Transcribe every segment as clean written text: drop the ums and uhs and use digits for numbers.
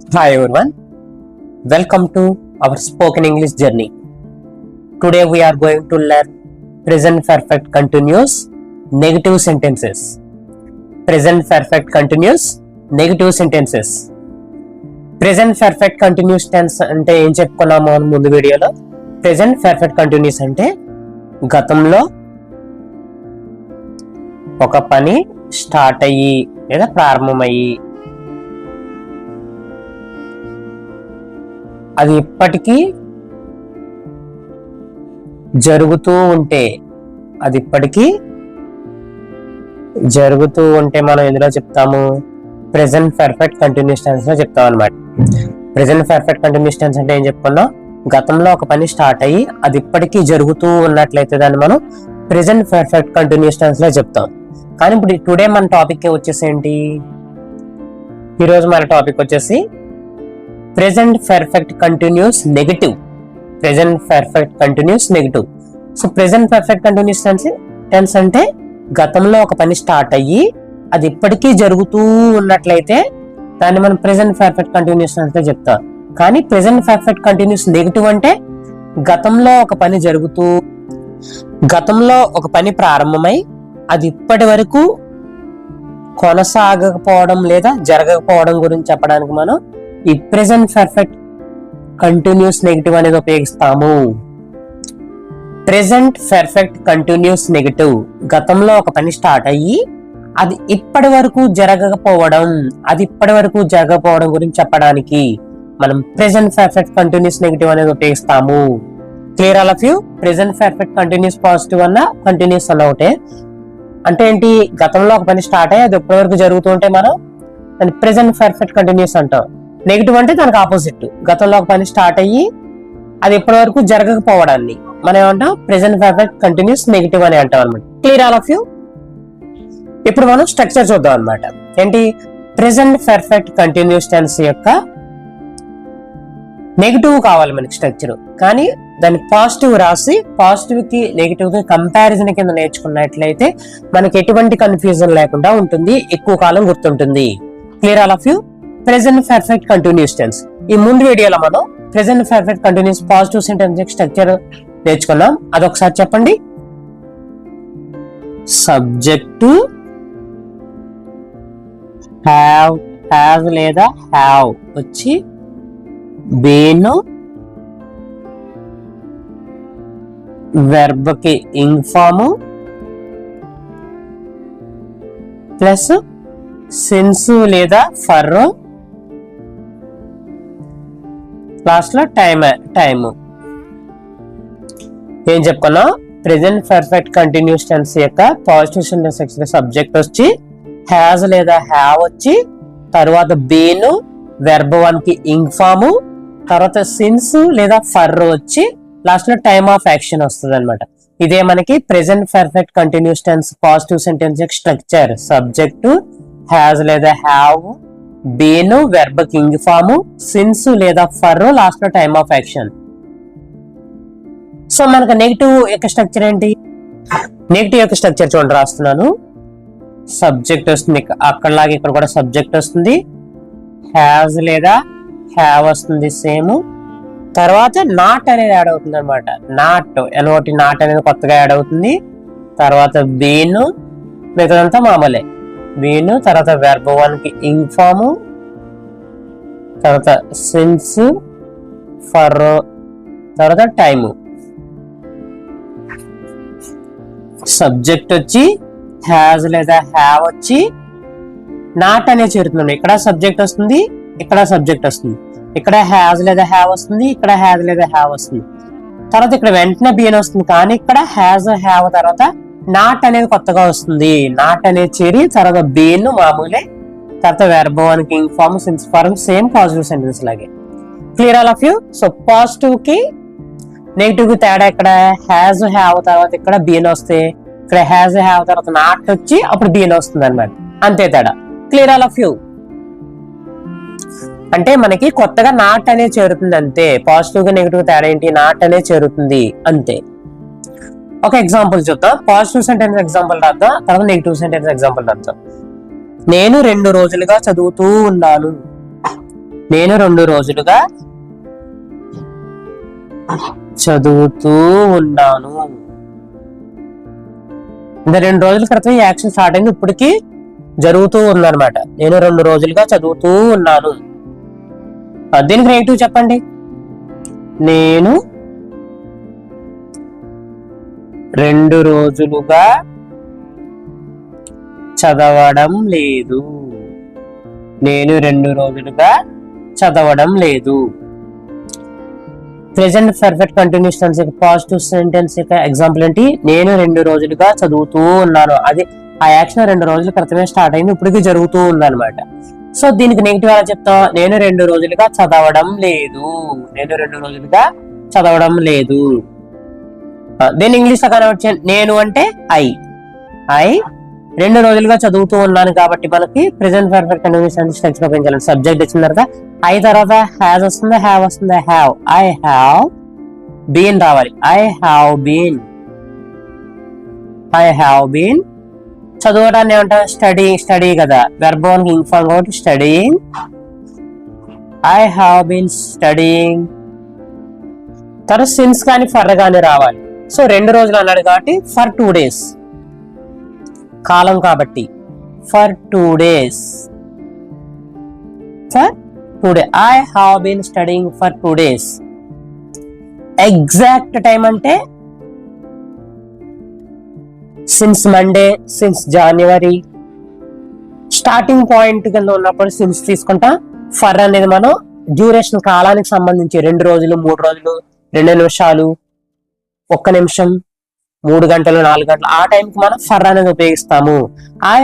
Hi everyone, welcome to our spoken English journey. Today we are going to learn present perfect continuous negative sentences. Present perfect continuous negative sentences. Present perfect continuous tense అంటే ఏం చెప్పుకున్నాము ముందు వీడియోలో. Present perfect continuous అంటే గతంలో ఒక పని start అయ్యి లేదా ప్రారంభమయ్యి అది ఇప్పటికీ జరుగుతూ ఉంటే మనం ఎందులో చెప్తాము? ప్రెజెంట్ పర్ఫెక్ట్ కంటిన్యూస్ టెన్స్ లో చెప్తాం అనమాట. ప్రెజెంట్ పర్ఫెక్ట్ కంటిన్యూస్ టెన్స్ అంటే ఏం చెప్పుకున్నాం? గతంలో ఒక పని స్టార్ట్ అయ్యి అది ఇప్పటికీ జరుగుతూ ఉన్నట్లయితే దాన్ని మనం ప్రెజెంట్ పర్ఫెక్ట్ కంటిన్యూస్ టెన్స్ లో చెప్తాం. కానీ ఇప్పుడు టుడే మన టాపిక్ వచ్చేసి ఏంటి? ఈరోజు మన టాపిక్ వచ్చేసి present perfect continuous negative. Present perfect continuous negative. So present perfect continuous tense అంటే గతంలో ఒక పని స్టార్ట్ అయ్యి అది ఇప్పటికీ జరుగుతూ ఉన్నట్లయితే దాన్ని మనం ప్రెజెంట్ పర్ఫెక్ట్ కంటిన్యూస్ టెన్స్ లో చెప్తాం. కానీ ప్రెజెంట్ పర్ఫెక్ట్ కంటిన్యూస్ నెగటివ్ అంటే గతంలో ఒక పని ప్రారంభమై అది ఇప్పటి వరకు కొనసాగకపోవడం లేదా జరగకపోవడం గురించి చెప్పడానికి మనం ఈ ప్రెజెంట్ పర్ఫెక్ట్ కంటిన్యూస్ నెగటివ్ అనేది ఉపయోగిస్తాము. ప్రెజెంట్ పర్ఫెక్ట్ కంటిన్యూస్ నెగటివ్ గతంలో ఒక పని స్టార్ట్ అయ్యి అది ఇప్పటి వరకు జరగకపోవడం గురించి చెప్పడానికి మనం ప్రెజెంట్ పర్ఫెక్ట్ కంటిన్యూస్ నెగటివ్ అనేది ఉపయోగిస్తాము. Clear all of you? Present perfect continuous positive అన్న కంటిన్యూస్ అన్న ఒకటే. అంటే ఏంటి? గతంలో ఒక పని స్టార్ట్ అయ్యి అది ఇప్పటి వరకు జరుగుతూ ఉంటే మనం దాన్ని ప్రెజెంట్ పర్ఫెక్ట్ కంటిన్యూస్ అంటాం. నెగిటివ్ అంటే దానికి ఆపోజిట్. గతంలో ఒక పని స్టార్ట్ అయ్యి అది ఇప్పటి వరకు జరగకపోవడాన్ని మనం ఏమంటాం? ప్రెజెంట్ పర్ఫెక్ట్ కంటిన్యూస్ నెగిటివ్ అని అంటాం అనమాట. Clear all of you? ఇప్పుడు మనం స్ట్రక్చర్ చూద్దాం అనమాట. ఏంటి? ప్రెజెంట్ పర్ఫెక్ట్ కంటిన్యూస్ టెన్స్ యొక్క నెగిటివ్ కావాలి మనకి స్ట్రక్చర్. కానీ దాన్ని పాజిటివ్ రాసి పాజిటివ్ కి నెగిటివ్ కి కంపారిజన్ కింద నేర్చుకున్నట్లయితే మనకి ఎటువంటి కన్ఫ్యూజన్ లేకుండా ఉంటుంది, ఎక్కువ కాలం గుర్తుంటుంది. Clear all of you? Present perfect continuous tense. ఈ ముందు వీడియోలో మనం present perfect continuous positive sentence structure నేర్చుకున్నాం. అదొకసారి చెప్పండి. సబ్జెక్టు హ్యావ్ లేదా హ్యావ్ వచ్చి బీన్, వెర్బ్ కి ఇంగ్ ఫామ్ ప్లస్ సిన్స్ లేదా ఫర్, లాస్ట్ లో టైమ్. ఏం చెప్పుకున్నాం? ప్రెజెంట్ పర్ఫెక్ట్ కంటిన్యూస్ టెన్స్ యొక్క పాజిటివ్ సెంటెన్స్ సబ్జెక్ట్ వచ్చి హ్యాజ్ లేదా హ్యావ్ వచ్చి, తర్వాత బీన్, వెర్బ్ 1 కి ఇంగ్ ఫామ్, తర్వాత సిన్స్ లేదా ఫర్ వచ్చి లాస్ట్ లో టైమ్ ఆఫ్ యాక్షన్ వస్తుంది అనమాట. ఇదే మనకి present perfect continuous tense positive sentence structure. Subject has లేదా హ్యావ్, బీన్, వెర్బ్ కి ఇంగ్ ఫామ్, సిన్స్ లేదా ఫర్, లాస్ట్ లో టైమ్ ఆఫ్ యాక్షన్. సో మనకు నెగిటివ్ యొక్క స్ట్రక్చర్ ఏంటి? నెగిటివ్ యొక్క స్ట్రక్చర్ చూడండి, రాస్తున్నాను. సబ్జెక్ట్ వస్తుంది, అక్కడలాగా ఇక్కడ కూడా సబ్జెక్ట్ వస్తుంది, హ్యాజ్ లేదా హ్యావ్ వస్తుంది సేమ్. తర్వాత నాట్ అనేది యాడ్ అవుతుంది అనమాట. నాట్ అనేది కొత్తగా యాడ్ అవుతుంది. తర్వాత బీన్, మిగతాదంతా మామూలే. బీన్, తర్వాత వెర్బ్ 1 కి ఇంగ్ ఫామ్, తర్వాత సిన్స్, ఫర్, తర్వాత టైమ్. సబ్జెక్ట్ వచ్చి హ్యాజ్ లేదా హ్యావ్ వచ్చి నాట్ అనేది చేరుతుంది. ఇక్కడ సబ్జెక్ట్ వస్తుంది, ఇక్కడ సబ్జెక్ట్ వస్తుంది, ఇక్కడ హ్యాజ్ లేదా హ్యావ్ వస్తుంది, ఇక్కడ హ్యాజ్ లేదా హ్యావ్ వస్తుంది. తర్వాత ఇక్కడ వెంటనే బీన్ వస్తుంది. కానీ ఇక్కడ హ్యాజ్ హ్యావ్ తర్వాత నాట్ అనేది కొత్తగా వస్తుంది. నాట్ అనేది చేరి తర్వాత బీన్ మామూలే, తర్వాత వెర్బ్ 1 కి ing form, since for, same positive sentence లాగే. Clear all of you? So positive కి నెగిటివ్ కి తేడా ఇక్కడ హ్యాజ్ హ్యావ్ తర్వాత ఇక్కడ బీన్ వస్తే, ఇక్కడ హ్యాజ్ హ్యావ్ తర్వాత నాట్ వచ్చి అప్పుడు బీన్ వస్తుంది అనమాట. అంతే తేడా. Clear all of you? అంటే మనకి కొత్తగా నాట్ అనేది చేరుతుంది అంతే. పాజిటివ్ గా నెగిటివ్ తేడా ఏంటి? నాట్ అనేది చేరుతుంది అంతే. ఒక ఎగ్జాంపుల్ చూద్దాం. పాజిటివ్ సెంటెన్స్ ఎగ్జాంపుల్ రాద్దాం, తర్వాత నెగిటివ్ సెంటెన్స్ ఎగ్జాంపుల్ రాద్దాం. నేను 2 రోజులుగా చదువుతూ ఉన్నాను. నేను 2 రోజులుగా చదువుతూ ఉన్నాను. అంటే 2 రోజుల క్రితం ఈ యాక్షన్ స్టార్ట్ అయింది, ఇప్పటికి జరుగుతూ ఉందన్నమాట. నేను 2 రోజులుగా చదువుతూ ఉన్నాను. దీనికి నెగిటివ్ చెప్పండి. నేను 2 రోజులుగా చదవడం లేదు. నేను 2 రోజులుగా చదవడం లేదు. ప్రెజెంట్ పర్ఫెక్ట్ కంటిన్యూస్ టెన్స్ యొక్క పాజిటివ్ సెంటెన్స్ యొక్క ఎగ్జాంపుల్ ఏంటి? నేను 2 రోజులుగా చదువుతూ ఉన్నాను. అది ఆ యాక్షన్ 2 రోజుల క్రితమే స్టార్ట్ అయింది, ఇప్పటికీ జరుగుతూ ఉందన్నమాట. సో దీనికి నెగిటివ్ ఎలా చెప్తాం? నేను 2 రోజులుగా చదవడం లేదు. నేను 2 రోజులుగా చదవడం లేదు. దీన్ని ఇంగ్లీష్ లో కన్వర్ట్ చేయండి. నేను అంటే ఐ 2 రోజులుగా చదువుతూ ఉన్నాను కాబట్టి మనకి present perfect continuous tense structure ఉపయోగించాలి. సబ్జెక్ట్ వచ్చిన తర్వాత ఐ తర్వాత హ్యాస్ వస్తుంది, హ్యావ్ వస్తుంది. హ్యావ్, ఐ హ్యావ్ బీన్ రావాలి. I have been. చదవడాన్ని ఏమంటారు? స్టడీ కదా, వెర్బ్ ఇన్ఫార్మ్ కాబట్టి studying. I have been studying. తర్వాత సిన్స్ కానీ ఫర్ కానీ రావాలి. సో 2 రోజులు అన్నాడు కాబట్టి ఫర్ 2 days, కాలం కాబట్టి for 2 days. I have been studying for 2 days. Exact time అంటే సిన్స్ మండే, సిన్స్ జనవరి. స్టార్టింగ్ పాయింట్ కింద ఉన్నప్పుడు సిన్స్ తీసుకుంటా. ఫర్ అనేది మనం డ్యూరేషన్, కాలానికి సంబంధించి 2 రోజులు, 3 రోజులు, 2 నిమిషాలు, 1 నిమిషం, 3 గంటలు, 4 గంటలు, ఆ టైంకి మనం ఫర్ అనేది ఉపయోగిస్తాము. I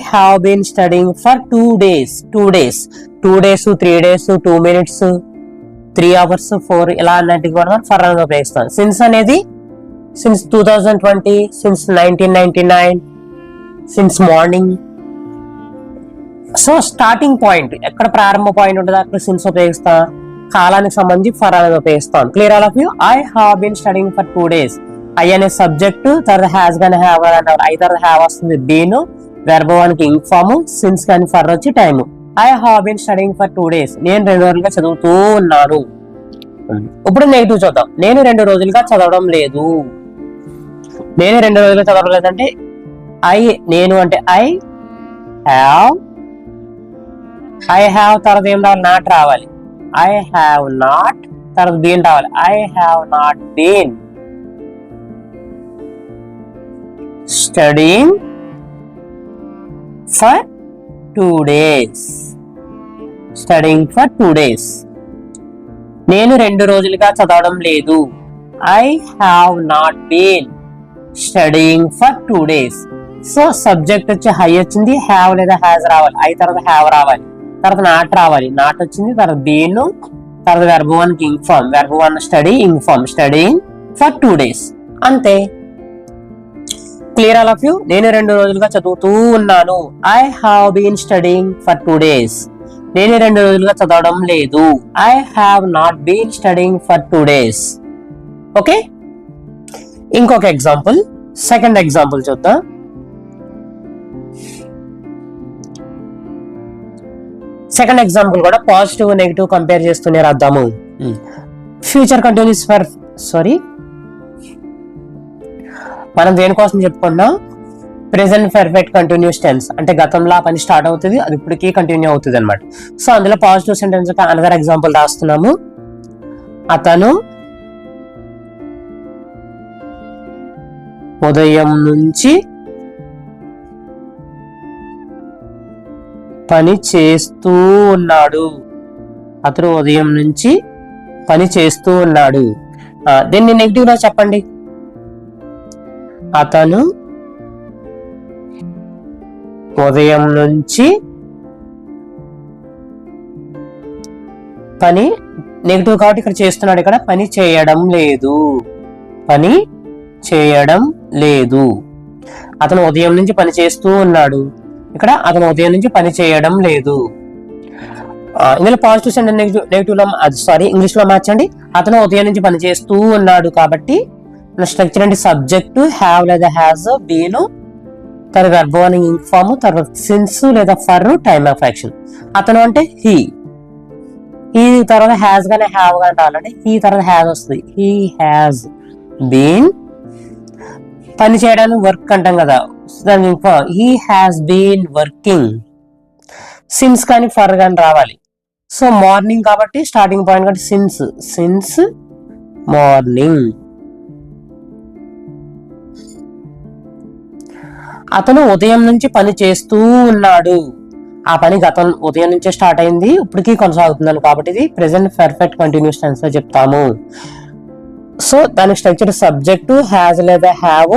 have been studying for 2 days. 2 days, 3 days, 2 minutes, 3 hours, 4 ఇలా అన్నిటికీ మనం ఫర్ అనేది ఉపయోగిస్తాం. సిన్స్ అనేది since 2020, since 1999, since morning. So starting point, ఎక్కడ ప్రారంభ పాయింట్ ఉంటుంది అక్కడ సిన్స్ ఉపయోగిస్తాం. కాలానికి సంబంధించి ఫర్ అనేది ఉపయోగిస్తాం. Clear all of you? I have been studying for 2 days. I అనే సబ్జెక్ట్, తర్వాత హ్యాస్ గానీ హ్యావ్ అంటారు. ఐ తర్వాత హ్యావ్ వస్తుంది, బీన్, వెర్బ్ ఇన్ఫార్మ్, సిన్స్ కానీ ఫర్ వచ్చి time. I have been studying for 2 days. నేను 2 రోజులుగా చదువుతూ ఉన్నాను. ఇప్పుడు నెగిటివ్ చూద్దాం. నేను 2 రోజులుగా చదవడం లేదు. నేను 2 రోజులుగా చదవడం లేదంటే నేను అంటే ఐ హ్యావ్ తర్వాత ఏం రావాలి? నాట్ రావాలి. ఐ హ్యావ్ నాట్ తర్వాత బీన్ రావాలి. I have not been studying for 2 days. నేను 2 రోజులుగా చదవడం లేదు. I have not been studying for 2 days. So subject వచ్చి హై వచ్చింది, హ్యావ్ లేదా హ్యాస్ రావాలి. ఐ తర్వాత హ్యావ్ రావాలి, తర్వాత నాట్ రావాలి. నాట్ వచ్చింది, తర్వాత బీన్, తర్వాత verb in form, verb study in form, studying for 2 days. అంతే. Clear all of you? నేను 2 రోజులుగా చదువుతూ ఉన్నాను. I have been studying for 2 days. నేను 2 రోజులుగా చదవడం లేదు. I have not been studying for 2 days. Okay, ఇంకొక ఎగ్జాంపుల్, సెకండ్ ఎగ్జాంపుల్ చూద్దాం. సెకండ్ ఎగ్జాంపుల్ కూడా పాజిటివ్ నెగిటివ్ కంపేర్ చేస్తూనే రాద్దాము. ఫ్యూచర్ కంటిన్యూస్ మనం దేనికోసం చెప్పుకున్నాం? ప్రెజెంట్ పర్ఫెక్ట్ కంటిన్యూస్ టెన్స్ అంటే గతంలో పని స్టార్ట్ అవుతుంది, అది ఇప్పటికీ కంటిన్యూ అవుతుంది అనమాట. సో అందులో పాజిటివ్ సెంటెన్స్ అనదర్ ఎగ్జాంపుల్ రాస్తున్నాము. అతను ఉదయం నుంచి పని చేస్తూ ఉన్నాడు. దీన్ని నెగిటివ్ లో చెప్పండి. అతను ఉదయం నుంచి పని, నెగిటివ్ కాబట్టి ఇక్కడ చేస్తున్నాడు, ఇక్కడ పని చేయడం లేదు. అతను ఉదయం నుంచి పని చేస్తూ ఉన్నాడు, ఇక్కడ అతను ఉదయం నుంచి పని చేయడం లేదు. ఇందులో పాజిటివ్ సెంటెన్స్ నెగిటివ్ లో ఇంగ్లీష్ లో మార్చండి. అతను ఉదయం నుంచి పని చేస్తూ ఉన్నాడు కాబట్టి స్ట్రక్చర్ అంటే సబ్జెక్ట్ హ్యావ్ లేదా హ్యాస్, బీన్, తర్వాత వెర్బ్ ఇంక్ ఫామ్, తర్వాత సిన్స్ లేదా ఫర్, టైమ్ ఆఫ్ యాక్షన్. అతను అంటే హీ, ఈ తర్వాత హ్యాస్ గానే హ్యావ్ గానే రావాలంటే ఈ తర్వాత హ్యాస్ వస్తుంది. హీ హ్యాస్ బీన్, పని చేయడానికి వర్క్ అంటాం కదా, దాని he has been working. Since కానీ ఫర్ కానీ రావాలి. సో మార్నింగ్ కాబట్టి స్టార్టింగ్ పాయింట్ కాబట్టి సిన్స్ మార్నింగ్. అతను ఉదయం నుంచి పని చేస్తూ ఉన్నాడు. ఆ పని ఉదయం నుంచే స్టార్ట్ అయింది, ఇప్పటికీ కొనసాగుతుందని కాబట్టి ఇది ప్రెసెంట్ పర్ఫెక్ట్ కంటిన్యూస్ టెన్స్ లో చెప్తాము. సో దాని స్ట్రక్చర్ సబ్జెక్టు, హ్యాజ్ లేదా have,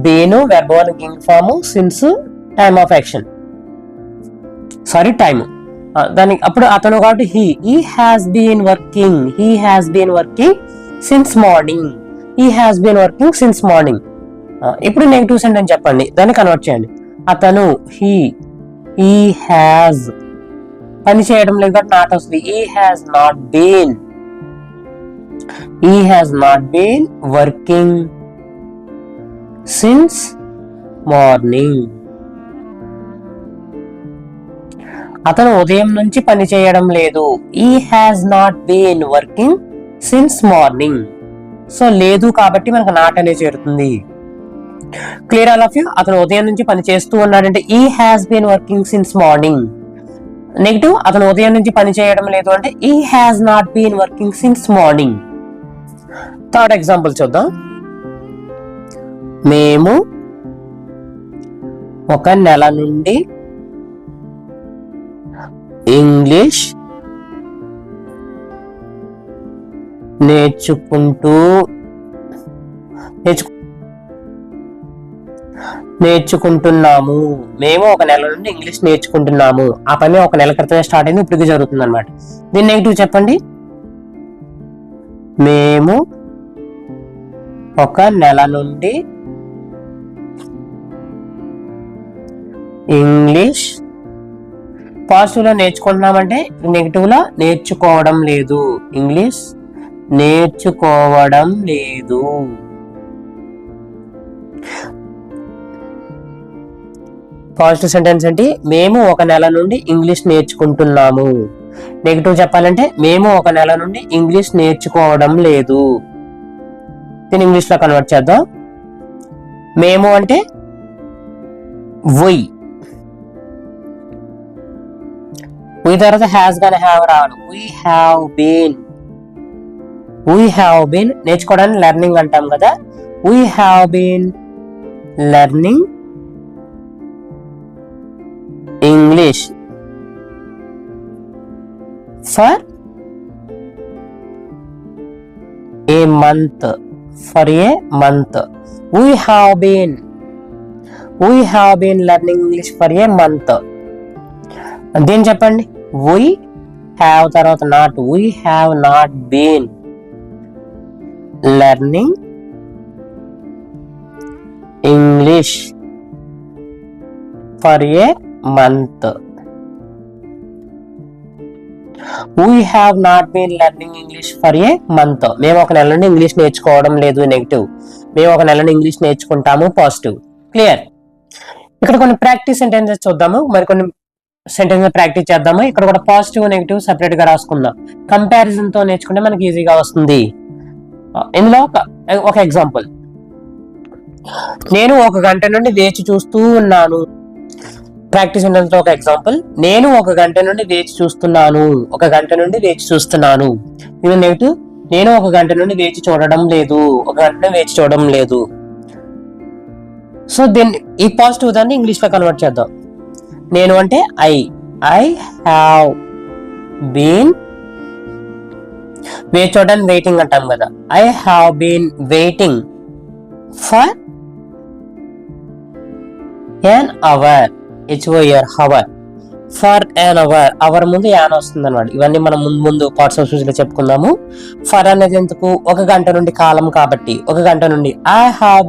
been, verb ing form, since, time of action, sorry time. దానికి అప్పుడు అతను కాబట్టి he has been working since morning. He has been working since morning. ఇప్పుడు negative sentence చెప్పండి, దాన్ని కన్వర్ట్ చేయండి. అతను హీ హ్యాస్, పని చేయడం లేదు కాబట్టి నాట్ వస్తుంది. He has not been working since morning. అతను ఉదయం నుంచి పని చేయడం లేదు. He has not been working since morning. So లేదు కాబట్టి మనకు నాట్ అనేది చేరుతుంది. Clear all of you? అతను ఉదయం నుంచి పని చేస్తూ ఉన్నాడంటే he has been working since morning. Negative, అతను ఉదయం నుంచి పని చేయడం లేదు అంటే he has not been working since morning. Third example చూద్దాం. మేము ఒక నెల నుండి ఇంగ్లీష్ నేర్చుకుంటున్నాము. మేము ఒక నెల నుండి ఇంగ్లీష్ నేర్చుకుంటున్నాము. ఆ పని ఒక నెల క్రితమే స్టార్ట్ అయింది, ఇప్పటికీ జరుగుతుంది అనమాట. దీన్ని నెగిటివ్ చెప్పండి. మేము ఒక నెల నుండి ఇంగ్లీష్, పాజిటివ్ లో నేర్చుకుంటున్నామంటే నెగిటివ్ లో నేర్చుకోవడం లేదు. ఇంగ్లీష్ నేర్చుకోవడం లేదు. పాజిటివ్ సెంటెన్స్ ఏంటి? మేము ఒక నెల నుండి ఇంగ్లీష్ నేర్చుకుంటున్నాము. నెగిటివ్ చెప్పాలంటే మేము ఒక నెల నుండి ఇంగ్లీష్ నేర్చుకోవడం లేదు. దీన్ని ఇంగ్లీష్ లో కన్వర్ట్ చేద్దాం. మేము అంటే we తర్వాత హ్యాస్ గానే హ్యావ్ రావాలి. we have been నేర్చుకోవడానికి లెర్నింగ్ అంటాం కదా. we have been learning English for a month. we have been learning English for a month. దేని చెప్పండి? we have తర్వాత not. we have not been learning English for a month. we have not been learning English for a month. మేము ఒక నెల నుండి English నేర్చుకోవడం లేదు. Negative. మేము ఒక నెల నుండి ఇంగ్లీష్ నేర్చుకుంటాము. పాజిటివ్. క్లియర్? ఇక్కడ కొన్ని ప్రాక్టీస్ సెంటెన్సెస్ చూద్దాము, మరి కొన్ని సెంటెన్స్ ప్రాక్టీస్ చేద్దాము. ఇక్కడ కూడా పాజిటివ్ నెగిటివ్ సెపరేట్ గా రాసుకుందాం. కంపారిజన్ తో నేర్చుకుంటే మనకి ఈజీగా వస్తుంది. ఇందులో ఒక ఎగ్జాంపుల్, నేను ఒక గంట నుండి వేచి చూస్తూ ఉన్నాను. ప్రాక్టీస్ సెంటెన్స్ తో ఒక ఎగ్జాంపుల్, నేను ఒక గంట నుండి వేచి చూస్తున్నాను. ఇది నెగిటివ్. నేను ఒక గంట నుండి వేచి చూడడం లేదు. సో దీన్ని ఈ పాజిటివ్ దాన్ని ఇంగ్లీష్ లో కన్వర్ట్ చేద్దాం. నేను అంటే ఐ హ్యావ్ బీన్, వేచి చూడడానికి వెయిటింగ్ అంటాం కదా. I have been waiting for an hour. For an hour. Hour ముందు యాన్ వస్తుంది అనమాట. ఇవన్నీ మనం ముందు పార్ట్స్ ఆఫ్ స్పీచ్ లో చెప్పుకుందాము. ఫర్ అనేది ఎందుకు? ఒక గంట నుండి కాలం కాబట్టి. ఒక గంట నుండి I have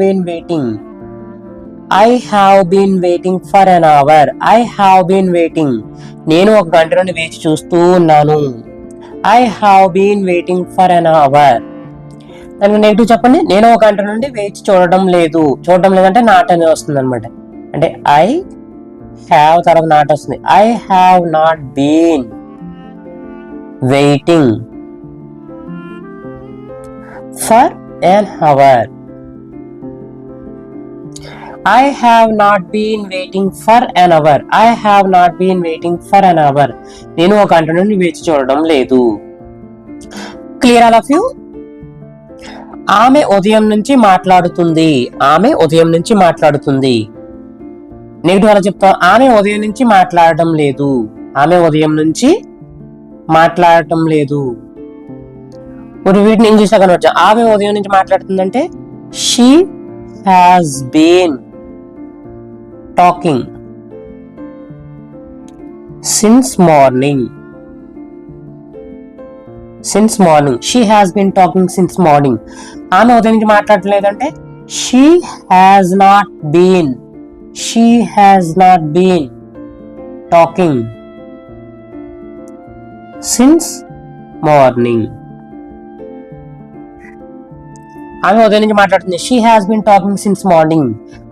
been waiting for an hour. నేను ఒక గంట నుండి వేచి చూస్తూ ఉన్నాను. I have been waiting for an hour. దానికి నెగిటివ్ చెప్పండి. నేను ఒక గంట నుండి వేచి చూడడం లేదంటే నాట్ అనేది వస్తుంది అనమాట. అంటే ఐ హ్యావ్ తర్వాత నాట్ వస్తుంది. I have not been waiting for an hour. I have not been waiting for an hour. I have not been waiting for an hour. నేను ఒక గంట నుండి వేచి చూడడం లేదు. Clear all of you? ఆమె ఉదయం నుంచి మాట్లాడుతుంది. ఆమె ఉదయం నుంచి మాట్లాడుతుంది. నెగిటివ్ అలా చెప్తాం. ఆమె ఉదయం నుంచి మాట్లాడటం లేదు. ఆమె ఉదయం నుంచి మాట్లాడటం లేదు. వీటిని ఇంగ్లీష్ లో కన్వర్ట్ చేద్దాం. ఆమె ఉదయం నుంచి మాట్లాడుతుందంటే she has been talking since morning. Since morning. She has been talking since morning. ఆమె ఉదయం నుంచి మాట్లాడలేదంటే she has not been. She has not been talking since morning. ఆమె ఉదయం నుంచి మాట్లాడుతుంది. She has been talking since morning.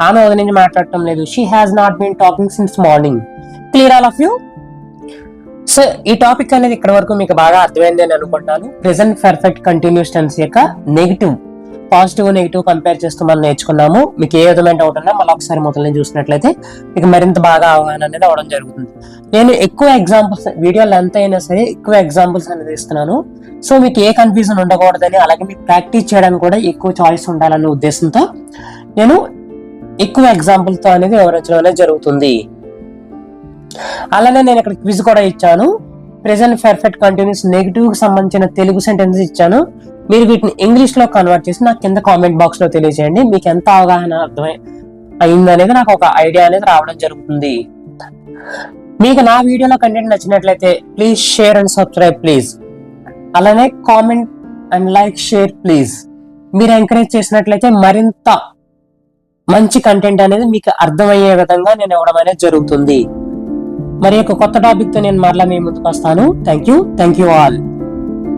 ఆమె ఉదయం నుంచి మాట్లాడటం లేదు. She has not been talking since morning. Clear all of you? So ఈ టాపిక్ అనేది ఇక్కడ వరకు మీకు బాగా అర్థమైంది అని అనుకుంటాను. ప్రెసెంట్ పర్ఫెక్ట్ కంటిన్యూస్ టెన్స్ యొక్క నెగిటివ్, పాజిటివ్ నెగిటివ్ కంపేర్ చేస్తూ మనం నేర్చుకున్నాము. మీకు ఏ విధమైన డౌట్ ఉన్నా మళ్ళీ ఒకసారి మొదలు చూసినట్లయితే మీకు మరింత బాగా అవగాహన అనేది అవడం జరుగుతుంది. నేను ఎక్కువ ఎగ్జాంపుల్స్, వీడియో లెంత్ అయినా సరే ఎక్కువ ఎగ్జాంపుల్స్ అనేది ఇస్తున్నాను. సో మీకు ఏ కన్ఫ్యూజన్ ఉండకూడదని, అలాగే మీకు ప్రాక్టీస్ చేయడానికి కూడా ఎక్కువ చాయిస్ ఉండాలనే ఉద్దేశంతో నేను ఎక్కువ ఎగ్జాంపుల్తో అనేది వివరించడం అనేది జరుగుతుంది. అలానే నేను ఇక్కడ క్విజ్ కూడా ఇచ్చాను. ప్రెసెంట్ పర్ఫెక్ట్ కంటిన్యూస్ నెగిటివ్ కి సంబంధించిన తెలుగు సెంటెన్స్ ఇచ్చాను. మీరు వీటిని ఇంగ్లీష్ లో కన్వర్ట్ చేసి నాకు కింద కామెంట్ బాక్స్ లో తెలియజేయండి. మీకు ఎంత అవగాహన అయింది అనేది నాకు ఒక ఐడియా అనేది రావడం జరుగుతుంది. మీకు నా వీడియోలో కంటెంట్ నచ్చినట్లయితే please share and subscribe please. అలానే comment and like, share please. మీరు ఎంకరేజ్ చేసినట్లయితే మరింత మంచి కంటెంట్ అనేది మీకు అర్థమయ్యే విధంగా నేను ఇవ్వడం అనేది జరుగుతుంది. మరి ఒక కొత్త టాపిక్ తో నేను మరలా మీ ముందుకు వస్తాను. Thank you all.